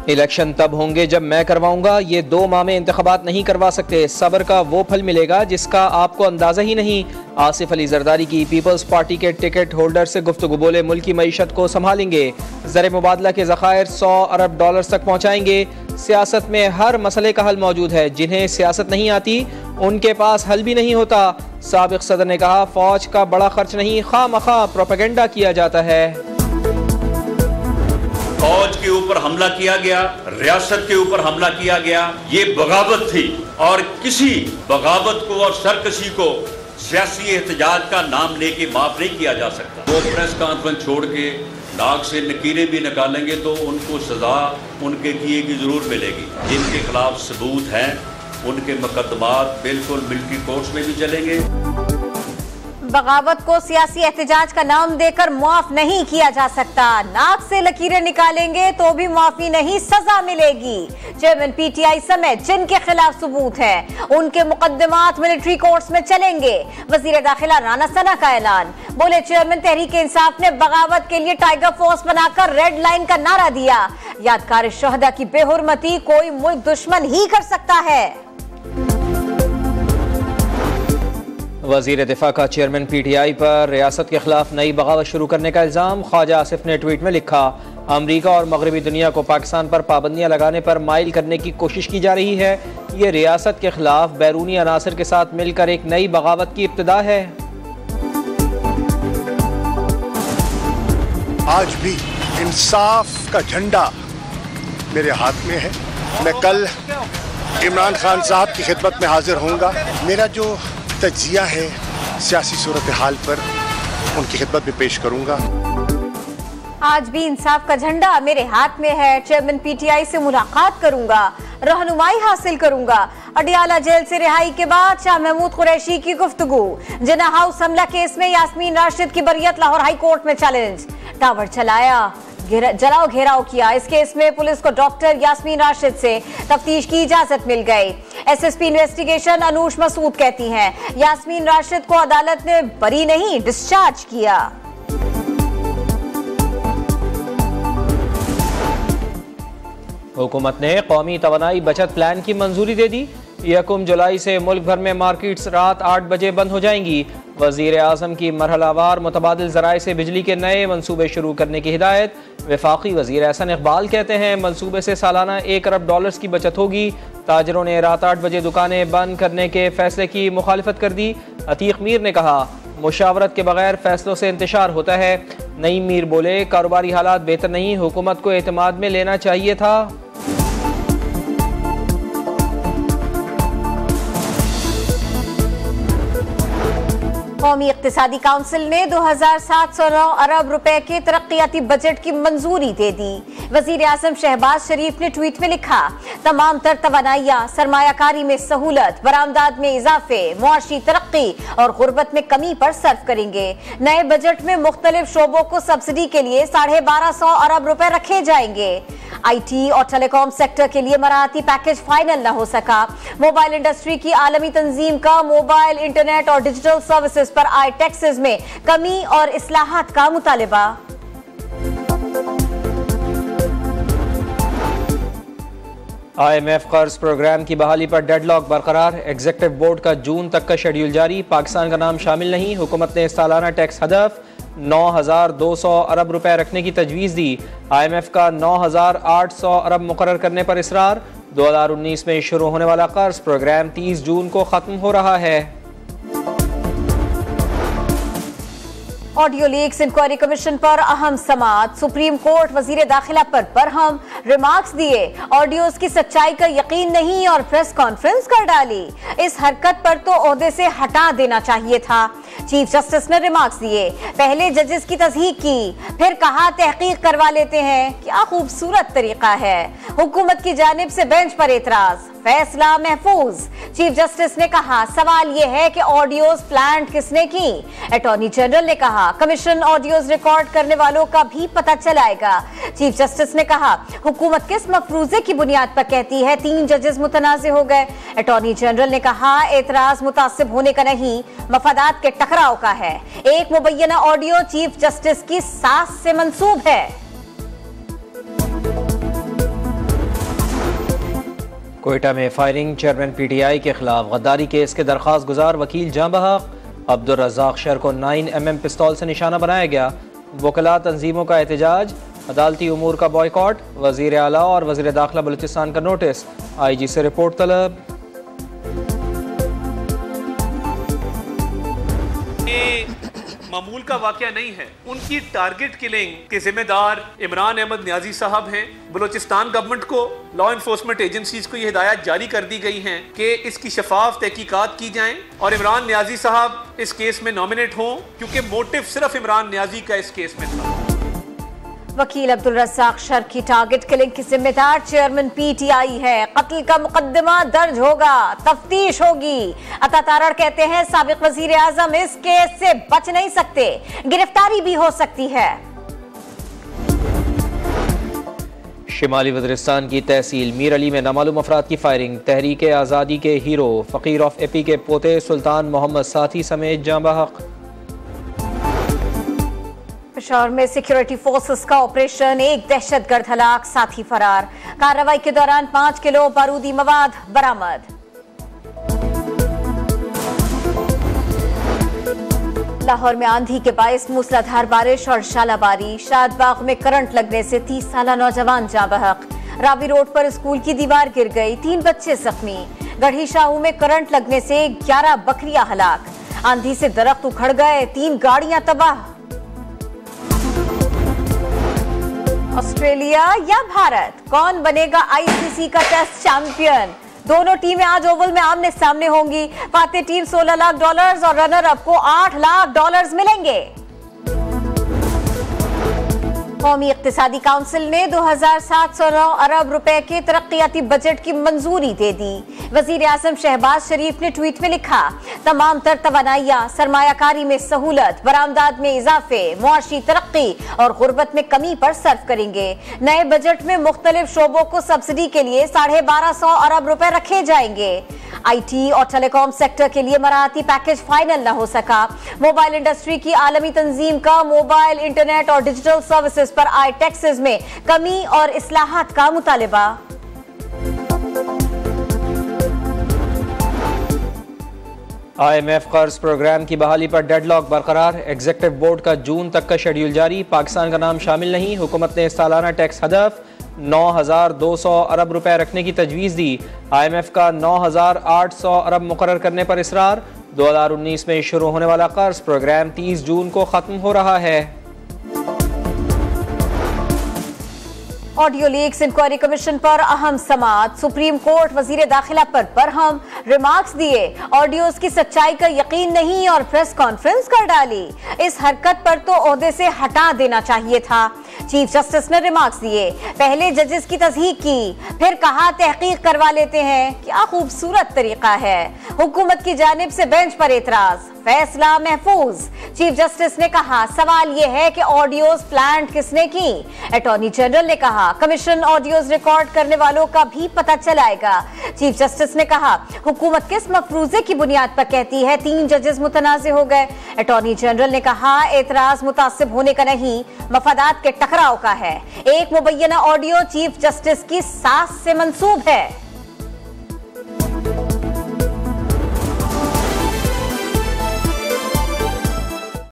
Election तब होंगे जब मैं करवाऊंगा, ये 2 माह में इंतखाबात नहीं करवा सकते। सब्र का वो फल मिलेगा जिसका आपको अंदाजा ही नहीं। आसिफ अली जरदारी की पीपल्स पार्टी के टिकट होल्डर से गुफ्तगू, बोले मुल्क की मईशत को संभालेंगे, ज़र मुबादला के ज़खायर 100 अरब डॉलर तक पहुँचाएंगे। सियासत में हर मसले का हल मौजूद है, जिन्हें सियासत नहीं आती उनके पास हल भी नहीं होता। साबिक सदर ने कहा, फौज का बड़ा खर्च नहीं, खामखा प्रोपेगेंडा किया जाता है। फौज के ऊपर हमला किया गया, रियासत के ऊपर हमला किया गया, ये बगावत थी और किसी बगावत को और सरकशी को सियासी एहतजाज का नाम लेके माफ नहीं किया जा सकता। वो प्रेस कॉन्फ्रेंस छोड़ के नाक से नकीरें भी निकालेंगे तो उनको सजा उनके किए की जरूर मिलेगी। जिनके खिलाफ सबूत हैं उनके मुकदमात बिल्कुल मिलिट्री कोर्ट्स में भी चलेंगे। बगावत को सियासी एहतजाज का नाम देकर माफ नहीं किया जा सकता। नाक से लकीरें निकालेंगे तो भी माफी नहीं, सजा मिलेगी। चेयरमैन पीटीआई समेत जिनके खिलाफ सबूत है उनके मुकदमात मिलिट्री कोर्ट्स में चलेंगे। वजीर दाखिला राना सना का ऐलान, बोले चेयरमैन तहरीक इंसाफ ने बगावत के लिए टाइगर फोर्स बनाकर रेड लाइन का नारा दिया। यादगार शहदा की बेहुरमती कोई मुल्क दुश्मन ही कर सकता है। वजीर दिफा का चेयरमैन पीटीआई पर रियासत के खिलाफ नई बगावत शुरू करने का इल्ज़ाम। ख्वाजा आसिफ ने ट्वीट में लिखा, अमरीका और मगरबी दुनिया को पाकिस्तान पर पाबंदियां लगाने पर माइल करने की कोशिश की जा रही है। ये रियासत के खिलाफ बैरूनी अनासर के साथ मिलकर एक नई बगावत की इब्तिदा है। आज भी इंसाफ का झंडा मेरे हाथ में है। मैं कल इमरान खान साहब की खिदमत में हाजिर होऊंगा। मेरा जो तजिया है सियासी सूरत हाल पर उनकी खिदमत में पेश करूंगा। आज भी इंसाफ का झंडा मेरे हाथ में है। चेयरमैन पीटीआई से मुलाकात करूंगा, रहनुमाई हासिल करूंगा। अडियाला जेल से रिहाई के बाद शाह महमूद कुरैशी की गुफ्तगू। जिन्ना हाउस हमला केस में यास्मीन राशिद की बरियत लाहौर हाई कोर्ट में चैलेंज। टावर चलाया, जलाओ घेराव किया। इस केस में पुलिस को डॉक्टर यास्मीन राशिद से तफ्तीश की इजाजत मिल गई। एसएसपी इन्वेस्टिगेशन अनूश मसूद कहती हैं, यास्मीन राशिद को अदालत ने बरी नहीं डिस्चार्ज किया। हुकूमत ने कौमी तवानाई बचत प्लान की मंजूरी दे दी। 1 जुलाई से मुल्क भर में मार्केट्स रात 8 बजे बंद हो जाएंगी। वजीर आज़म की मरहलावार मुतबादिल ज़राए से बिजली के नए मनसूबे शुरू करने की हिदायत। वफाकी वजीर एहसन इकबाल कहते हैं, मनसूबे से सालाना 1 अरब डॉलर्स की बचत होगी। ताजरों ने रात 8 बजे दुकानें बंद करने के फैसले की मुखालिफत कर दी। अतीक मीर ने कहा, मुशावरत के बगैर फैसलों से इंतशार होता है। नईम मीर बोले, कारोबारी हालात बेहतर नहीं, हुकूमत को एतमाद में लेना चाहिए था। कौमी इक्तिसादी काउंसिल ने 2709 अरब रुपए के तरक्याती बजट की मंजूरी दे दी। वजीर आज़म शहबाज शरीफ ने ट्वीट में लिखा, तमाम तर तवानाइयाँ सरमायाकारी में सहूलत, बरामदात में इजाफे, मुआशी तरक्की और गुर्बत में कमी पर सर्फ करेंगे। नए बजट में मुख्तलिफ शोबों को सब्सिडी के लिए 1250 अरब रुपए रखे जाएंगे। आईटी और टेलीकॉम सेक्टर के लिए मराहती पैकेज फाइनल न हो सका। मोबाइल इंडस्ट्री की आलमी तंजीम का मोबाइल, इंटरनेट और डिजिटल सर्विसेज पर आए टैक्सेस में कमी और इस्लाहात का मुतालिबा। IMF कर्ज प्रोग्राम की बहाली पर डेडलॉक बरकरार। एग्जीक्यूटिव बोर्ड का जून तक का शेड्यूल जारी। पाकिस्तान का नाम शामिल नहीं। हुकूमत ने सालाना टैक्स हदफ 9200 अरब रुपए रखने की तजवीज़ दी। IMF का 9800 अरब मुकर्रर करने पर इसरार। 2019 में शुरू होने वाला कर्ज प्रोग्राम 30 जून को ख़त्म हो रहा है। ऑडियो लीक्स इंक्वायरी कमीशन पर अहम समाअत। सुप्रीम कोर्ट वजीर दाखिला पर बरहम, रिमार्क्स दिए, ऑडियोज की सच्चाई का यकीन नहीं और प्रेस कॉन्फ्रेंस कर डाली। इस हरकत पर तो ओहदे से हटा देना चाहिए था। चीफ जस्टिस ने रिमार्क्स दिए, पहले जजेस की तस्दीक की, फिर कहा तहकीक करवा लेते हैं। क्या खूबसूरत तरीका है। हुकूमत की जानिब से बेंच पर एतराज, फैसला महफूज। चीफ जस्टिस ने कहा, सवाल यह है कि ऑडियोज प्लांट किसने की। अटॉर्नी जनरल ने कहा, कमीशन ऑडियोज रिकॉर्ड करने वालों का भी पता चलाएगा। चीफ जस्टिस ने कहा, हुकूमत किस मफरूजे की बुनियाद पर कहती है 3 जजेस मुतनाज़े हो गए। अटॉर्नी जनरल ने कहा, एतराज मुतासिब होने का नहीं, मफादात के टकराव का है। एक मुबैना ऑडियो चीफ जस्टिस की सास से मंसूब है। कोयटा में फायरिंग, चेयरमैन PTI के खिलाफ गद्दारी केस के दरख्वास्त गुजार वकील जां बहक। अब्दुल रज़ाक शर को 9mm पिस्तौल से निशाना बनाया गया। वकला तंजीमों का एहतजाज, अदालती उमूर का बॉयकॉट। वज़ीर आला और वज़ीर दाखिला बलूचिस्तान का नोटिस, IG से रिपोर्ट तलब। मामूल का वाकया नहीं है। उनकी टारगेट किलिंग के जिम्मेदार इमरान अहमद न्याजी साहब हैं। बलूचिस्तान गवर्नमेंट को, लॉ इन्फोर्समेंट एजेंसीज को ये हिदायत जारी कर दी गई हैं कि इसकी शफाफ तहकीकात की जाएं और इमरान न्याजी साहब इस केस में नॉमिनेट हों, क्योंकि मोटिव सिर्फ इमरान न्याजी का इस केस में था। वकील अब्दुल रज़ाक शर की टारगेट किलिंग की जिम्मेदार चेयरमैन PTI है। कत्ल का मुकदमा दर्ज होगा, तफ्तीश होगी। अता तारड़ कहते हैं साबिक वजीर आजम इस केस से बच नहीं सकते, गिरफ्तारी भी हो सकती है। शिमाली वज़ीरिस्तान की तहसील मीर अली में नामालूम अफराद की फायरिंग। तहरीक आज़ादी के हीरो फ़कीर ऑफ AP के पोते सुल्तान मोहम्मद साथी समेत जां बहक। पेशावर में सिक्योरिटी फोर्सेस का ऑपरेशन, एक दहशतगर्द हलाक, साथी फरार। कार्रवाई के दौरान 5 किलो बारूदी मवाद बरामद। लाहौर में आंधी के बायस मूसलाधार बारिश और शालाबारी। शादबाग में करंट लगने से 30 साला नौजवान जां बहक। रावी रोड पर स्कूल की दीवार गिर गई, 3 बच्चे जख्मी। गढ़ी शाहू में करंट लगने से 11 बकरियां हलाक। आंधी से दरख्त उखड़ गए, 3 गाड़ियां तबाह। ऑस्ट्रेलिया या भारत, कौन बनेगा ICC का टेस्ट चैंपियन? दोनों टीमें आज ओवल में आमने सामने होंगी। फातेह टीम $16 लाख और रनर अप को $8 लाख मिलेंगे। कौमी इक्तिसादी काउंसिल ने 2709 अरब रुपए के तरक्याती बजट की मंजूरी दे दी। वजीर आजम शहबाज शरीफ ने ट्वीट में लिखा, तमाम तर तवानाइयां, सरमायाकारी में सहूलत, बरामदात में इजाफे, मुआशी तरक्की और गुर्बत में कमी पर सर्फ करेंगे। नए बजट में मुख्तलिफ शोबों को सब्सिडी के लिए 1250 अरब रुपए रखे जाएंगे। IT और टेलीकॉम सेक्टर के लिए मराहती पैकेज फाइनल न हो सका। मोबाइल इंडस्ट्री की आलमी तंजीम का मोबाइल, इंटरनेट और डिजिटल सर्विसेज पर आए टैक्सेस में कमी और इस्लाहात का मुतालिबा। IMF कर्ज प्रोग्राम की बहाली पर डेडलॉक बरकरार। एग्जीक्यूटिव बोर्ड का जून तक का शेड्यूल जारी। पाकिस्तान का नाम शामिल नहीं। हुकूमत ने सालाना टैक्स हदफ 9200 अरब रुपए रखने की तजवीज़ दी। IMF का 9800 अरब मुकर्रर करने पर इसरार। 2019 में शुरू होने वाला कर्ज प्रोग्राम 30 जून को खत्म हो रहा है। ऑडियो लीक्स इंक्वायरी कमीशन पर अहम समाअत। सुप्रीम कोर्ट वजीर दाखिला पर बरहम, रिमार्क्स दिए, ऑडियोज की सच्चाई का यकीन नहीं और प्रेस कॉन्फ्रेंस कर डाली। इस हरकत पर तो ओहदे से हटा देना चाहिए था। चीफ जस्टिस ने रिमार्क्स दिए, पहले जजेस की तस्दीक की, फिर कहा तहकीक करवा लेते हैं। क्या खूबसूरत तरीका है। हुकूमत की जानिब से बेंच पर एतराज, फैसला महफूज। चीफ जस्टिस ने कहा, सवाल यह है कि ऑडियोज प्लांट किसने की। अटॉर्नी जनरल ने कहा, कमीशन ऑडियोज रिकॉर्ड करने वालों का भी पता चलाएगा। चीफ जस्टिस ने कहा, हुकूमत किस मफरूजे की बुनियाद पर कहती है 3 जजेस मुतनाज़े हो गए। अटॉर्नी जनरल ने कहा, एतराज मुतासिब होने का नहीं, मफादात के टकराव का है। एक मुबैना ऑडियो चीफ जस्टिस की सास से मंसूब है।